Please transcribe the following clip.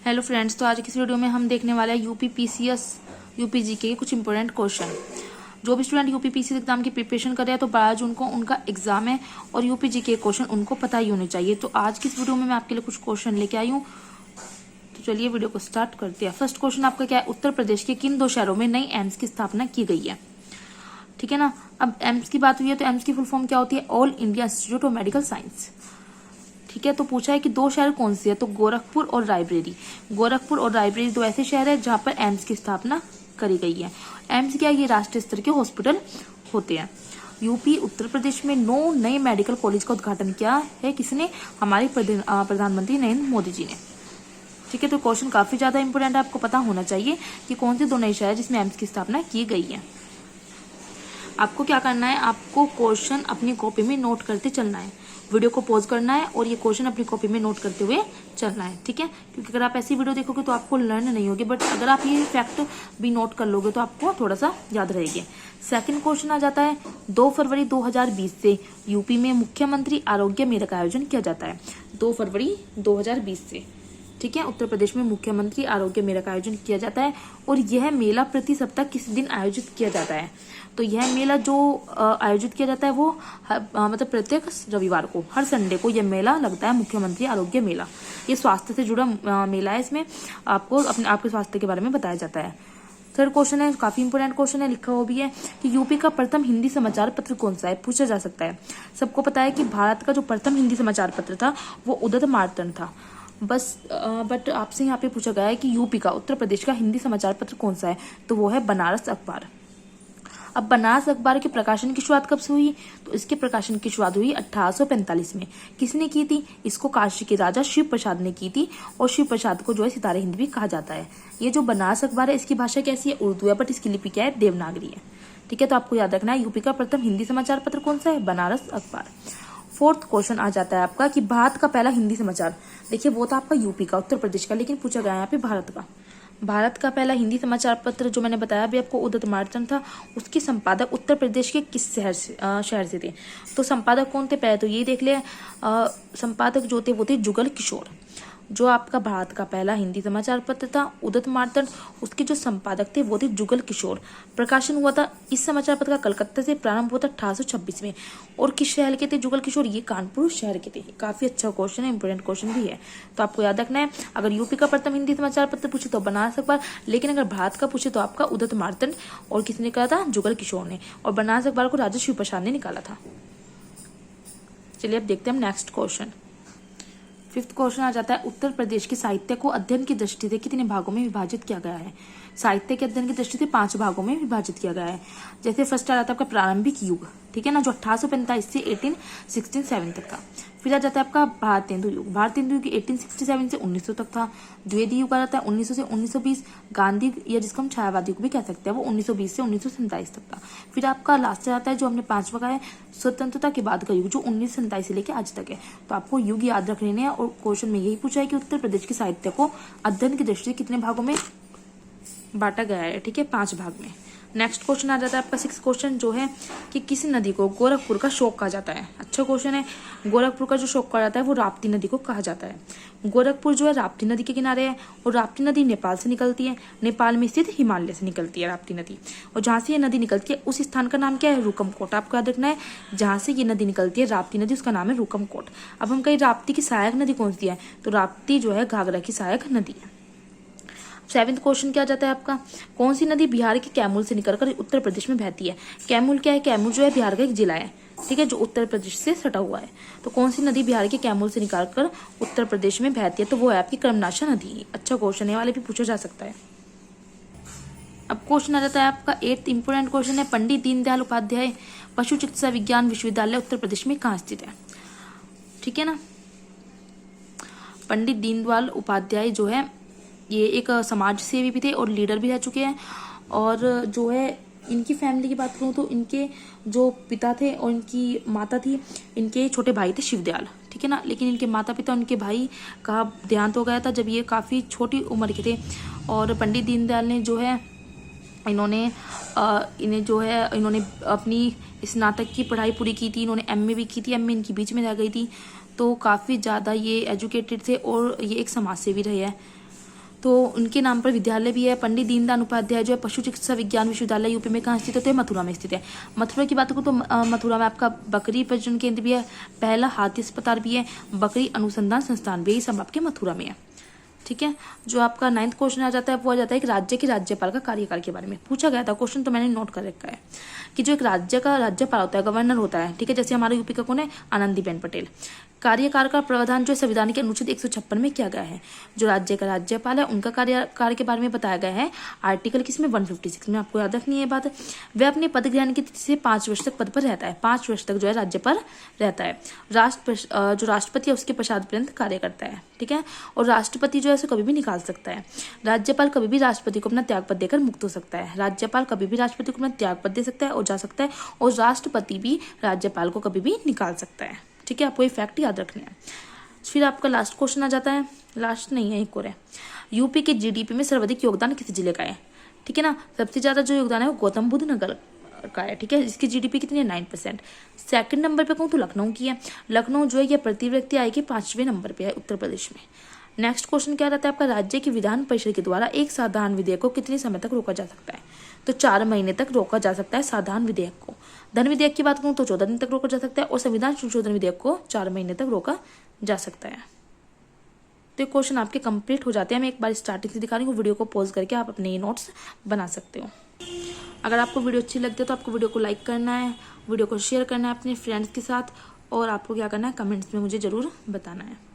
Hello friends, तो आज की इस वीडियो में हम देखने वाले हैं यूपी पीसीएस यूपी जीके के कुछ इंपॉर्टेंट क्वेश्चन। जो भी स्टूडेंट यूपी पीसीएस एग्जाम की प्रिपरेशन कर रहे हैं तो 12 जून को उनका एग्जाम है और यूपी जीके क्वेश्चन उनको पता ही होने चाहिए। तो आज की इस वीडियो में मैं आपके लिए कुछ क्वेश्चन लेके आई हूँ। तो चलिए वीडियो को स्टार्ट करते हैं। फर्स्ट क्वेश्चन आपका क्या है, उत्तर प्रदेश के किन 2 शहरों में नई एम्स की स्थापना की गई है। ठीक है ना। अब एम्स की बात हुई है तो एम्स की फुल फॉर्म क्या होती है, all India institute of medical science. ठीक है, तो पूछा है कि 2 शहर कौन से है, तो गोरखपुर और रायबरेली। गोरखपुर और रायबरेली 2 ऐसे शहर है जहां पर एम्स की स्थापना करी गई है। एम्स क्या, ये राष्ट्रीय स्तर के हॉस्पिटल होते हैं। यूपी उत्तर प्रदेश में 9 नए मेडिकल कॉलेज का उद्घाटन किया है किसने, हमारे प्रधानमंत्री नरेंद्र मोदी जी ने। ठीक है, तो क्वेश्चन काफी ज्यादा इंपोर्टेंट है, आपको पता होना चाहिए कि कौन से 2 नए शहर जिसमें एम्स की स्थापना की गई है। आपको क्या करना है, आपको क्वेश्चन अपनी कॉपी में नोट करते चलना है। वीडियो को पॉज करना है और ये क्वेश्चन अपनी कॉपी में नोट करते हुए चलना है। ठीक है, क्योंकि अगर आप ऐसी वीडियो देखोगे तो आपको लर्न नहीं होगी, बट अगर आप ये फैक्ट भी नोट कर लोगे तो आपको थोड़ा सा याद रहेगी। सेकंड क्वेश्चन आ जाता है, 2 फरवरी 2020 से यूपी में मुख्यमंत्री आरोग्य मेला का आयोजन किया जाता है। 2 फरवरी 2020 से, ठीक है, उत्तर प्रदेश में मुख्यमंत्री आरोग्य मेला का आयोजन किया जाता है। और यह मेला प्रति सप्ताह किस दिन आयोजित किया जाता है, तो यह मेला जो आयोजित किया जाता है वो मतलब प्रत्येक रविवार को, हर संडे को यह मेला लगता है, मुख्यमंत्री आरोग्य मेला। ये स्वास्थ्य से जुड़ा मेला है, इसमें आपको आपके स्वास्थ्य के बारे में बताया जाता है। थर्ड क्वेश्चन है, काफी इंपोर्टेंट क्वेश्चन है, लिखा हुआ भी है कि यूपी का प्रथम हिंदी समाचार पत्र कौन सा है, पूछा जा सकता है। सबको पता है कि भारत का जो प्रथम हिंदी समाचार पत्र था वो उदित मार्तंड था। बस बट आपसे यहाँ पे पूछा गया है कि यूपी का, उत्तर प्रदेश का हिंदी समाचार पत्र कौन सा है, तो वो है बनारस अखबार। अब बनारस अखबार के प्रकाशन की शुरुआत कब से हुई, तो इसके प्रकाशन की शुरुआत हुई 1845 में। किसने की थी, इसको काशी के राजा शिव प्रसाद ने की थी। और शिव प्रसाद को जो है सितारे हिंद भी कहा जाता है। ये जो बनारस अखबार है इसकी भाषा कैसी है, उर्दू है, बट इसकी लिपि क्या है, देवनागरी है। ठीक है, तो आपको याद रखना है यूपी का प्रथम हिंदी समाचार पत्र कौन सा है, बनारस अखबार। फोर्थ क्वेश्चन आ जाता है आपका कि भारत का पहला हिंदी समाचार, देखिए वो था आपका यूपी का, उत्तर प्रदेश का, लेकिन पूछा गया यहाँ पे भारत का। भारत का पहला हिंदी समाचार पत्र जो मैंने बताया अभी आपको, उदित मार्तंड था। उसके संपादक उत्तर प्रदेश के किस शहर से थे, तो संपादक कौन थे, पहले तो ये देख ले। संपादक जो थे वो थे जुगल किशोर। जो आपका भारत का पहला हिंदी समाचार पत्र था उदित मार्तंड, उसके जो संपादक थे वो थे जुगल किशोर। प्रकाशन हुआ था इस समाचार पत्र का कलकत्ता से, प्रारंभ हुआ था 1826 में। और किस शहर के थे जुगल किशोर, ये कानपुर शहर के थे। काफी अच्छा क्वेश्चन है, इंपोर्टेंट क्वेश्चन भी है, तो आपको याद रखना है। अगर यूपी का प्रथम हिंदी समाचार पत्र पूछे तो बनारस अखबार, लेकिन अगर भारत का पूछे तो आपका उदित मार्तंड। और किसने निकाला था, जुगल किशोर ने। और बनारस अखबार को राजा शिव प्रसाद ने निकाला था। चलिए अब देखते हैं हम नेक्स्ट क्वेश्चन। 5th क्वेश्चन आ जाता है, उत्तर प्रदेश के साहित्य को अध्ययन की दृष्टि से कितने भागों में विभाजित किया गया है। साहित्य के अध्ययन की दृष्टि से 5 भागों में विभाजित किया गया है। जैसे फर्स्ट आ जाता है आपका प्रारंभिक युग, ठीक है ना, जो 1845 से 1867 तक था। फिर आ जाता है आपका भारतेंदु युग। भारतेंदु युग 1867 से 1900 तक था। द्विवेदी युग आ जाता है 1900 से 1920। गांधी या जिसको हम छायावादी युग भी कह सकते हैं, वो 1920 से 1947 तक था। फिर आपका लास्ट आता है जो हमने 5वां का है, स्वतंत्रता के बाद का युग, जो 1947 से लेकर आज तक है। तो आपको युग याद रख लेने हैं। और क्वेश्चन में यही पूछा है कि उत्तर प्रदेश के साहित्य को अध्ययन की दृष्टि से कितने भागों में बांटा गया है। ठीक है, 5 भाग में। नेक्स्ट क्वेश्चन आ जाता है आपका 6th क्वेश्चन, जो है कि किस नदी को गोरखपुर का शोक कहा जाता है। अच्छा क्वेश्चन है। गोरखपुर का जो शोक कहा जाता है वो राप्ती नदी को कहा जाता है। गोरखपुर जो है राप्ती नदी के किनारे है और राप्ती नदी नेपाल से निकलती है। नेपाल में स्थित हिमालय से निकलती है राप्ती नदी। और जहाँ से ये नदी निकलती है उस स्थान का नाम क्या है, रुकमकोट। आपको याद रखना है, जहाँ से ये नदी निकलती है राप्ती नदी, उसका नाम है रुकमकोट। अब हम कहीं राप्ती की सहायक नदी कौन सी है, तो राप्ती जो है घाघरा की सहायक नदी है। 7th क्वेश्चन क्या जाता है आपका, कौन सी नदी बिहार के कैमूर से निकलकर उत्तर प्रदेश में बहती है। कैमूर क्या है, कैमूर जो है बिहार का एक जिला है, ठीक है, जो उत्तर प्रदेश से सटा हुआ है। तो कौन सी नदी बिहार के कैमूर से निकालकर उत्तर प्रदेश में बहती है, तो वो है आपकी कर्मनाशा नदी। अच्छा क्वेश्चन है, वाले भी पूछा जा सकता है। अब क्वेश्चन आ जाता है आपका 8th इंपोर्टेंट क्वेश्चन है, पंडित दीनदयाल उपाध्याय पशु चिकित्सा विज्ञान विश्वविद्यालय उत्तर प्रदेश में कहाँ स्थित है। ठीक है ना, पंडित दीनदयाल उपाध्याय जो है ये एक समाज सेवी भी थे और लीडर भी रह चुके हैं। और जो है इनकी फैमिली की बात करूँ तो इनके जो पिता थे और इनकी माता थी, इनके छोटे भाई थे शिवदयाल, ठीक है ना, लेकिन इनके माता पिता उनके भाई का देहांत हो गया था जब ये काफ़ी छोटी उम्र के थे। और पंडित दीनदयाल ने जो है इन्होंने अपनी स्नातक की पढ़ाई पूरी की थी। इन्होंने एमए भी की थी, एमए इनकी बीच में रह गई थी। तो काफ़ी ज़्यादा ये एजुकेटेड थे और ये एक समाज सेवी रहे हैं। तो उनके नाम पर विद्यालय भी है। पंडित दीनदयाल उपाध्याय जो है पशु चिकित्सा विज्ञान विश्वविद्यालय यूपी में कहाँ स्थित है, तो ये मथुरा में स्थित है। मथुरा की बात करूँ तो मथुरा में आपका बकरी प्रजनन केंद्र भी है, पहला हाथी अस्पताल भी है, बकरी अनुसंधान संस्थान भी, यही सब आपके मथुरा में है। ठीक है। जो आपका 9th क्वेश्चन आ जाता है वो आ जाता है एक राज्य के राज्यपाल का कार्यकाल के बारे में पूछा गया था क्वेश्चन, तो मैंने नोट कर रखा है कि जो एक राज्य का राज्यपाल होता है, गवर्नर होता है, ठीक है, जैसे हमारे यूपी का कौन है, आनंदीबेन पटेल। कार्यकाल का प्रावधान जो संविधान के अनुच्छेद 156 में किया गया है। जो राज्य का राज्यपाल है उनका कार्यकाल के बारे में बताया गया है आर्टिकल किसमें, 156 में। आपको याद रखनी है बात। वह अपने पद ग्रहण की तिथि से 5 वर्ष तक पद पर रहता है। 5 वर्ष तक जो है राज्यपाल रहता है। जो राष्ट्रपति है उसके पश्चात पर्यंत कार्य करता है। ठीक है। और राष्ट्रपति जो है उसे कभी भी निकाल सकता है। राज्यपाल कभी भी राष्ट्रपति को अपना त्यागपत्र देकर मुक्त हो सकता है। राज्यपाल कभी भी राष्ट्रपति को अपना त्यागपत्र दे सकता है और जा सकता है, और राष्ट्रपति भी राज्यपाल को कभी भी निकाल सकता है। ठीक है। आपको ये फैक्ट याद रखना है। फिर आपका लास्ट क्वेश्चन आ जाता है, लास्ट नहीं है, एक और है। यूपी के जीडीपी में सर्वाधिक योगदान किस जिले का है। ठीक है ना। सबसे ज्यादा जो योगदान है वो गौतम बुद्ध नगर का है। ठीक है। इसकी जीडीपी कितनी है, 9%। सेकंड नंबर पे कहूँ तो लखनऊ की है। लखनऊ जो है ये प्रति व्यक्ति आय के 5वें नंबर पे है उत्तर प्रदेश में। नेक्स्ट क्वेश्चन क्या रहता है आपका, राज्य की विधान परिषद के द्वारा एक साधारण विधेयक को कितने समय तक रोका जा सकता है, तो 4 महीने तक रोका जा सकता है साधारण विधेयक को। धन विधेयक की बात करूँ तो 14 दिन तक रोका जा सकता है, और संविधान संशोधन विधेयक को 4 महीने तक रोका जा सकता है। तो ये क्वेश्चन आपके कंप्लीट हो जाते हैं। मैं एक बार स्टार्टिंग से दिखा रही हूँ, वीडियो को पॉज करके आप अपने नोट्स बना सकते हो। अगर आपको वीडियो अच्छी लगती है तो आपको वीडियो को लाइक करना है, वीडियो को शेयर करना है अपने फ्रेंड्स के साथ, और आपको क्या करना है, कमेंट्स में मुझे ज़रूर बताना है।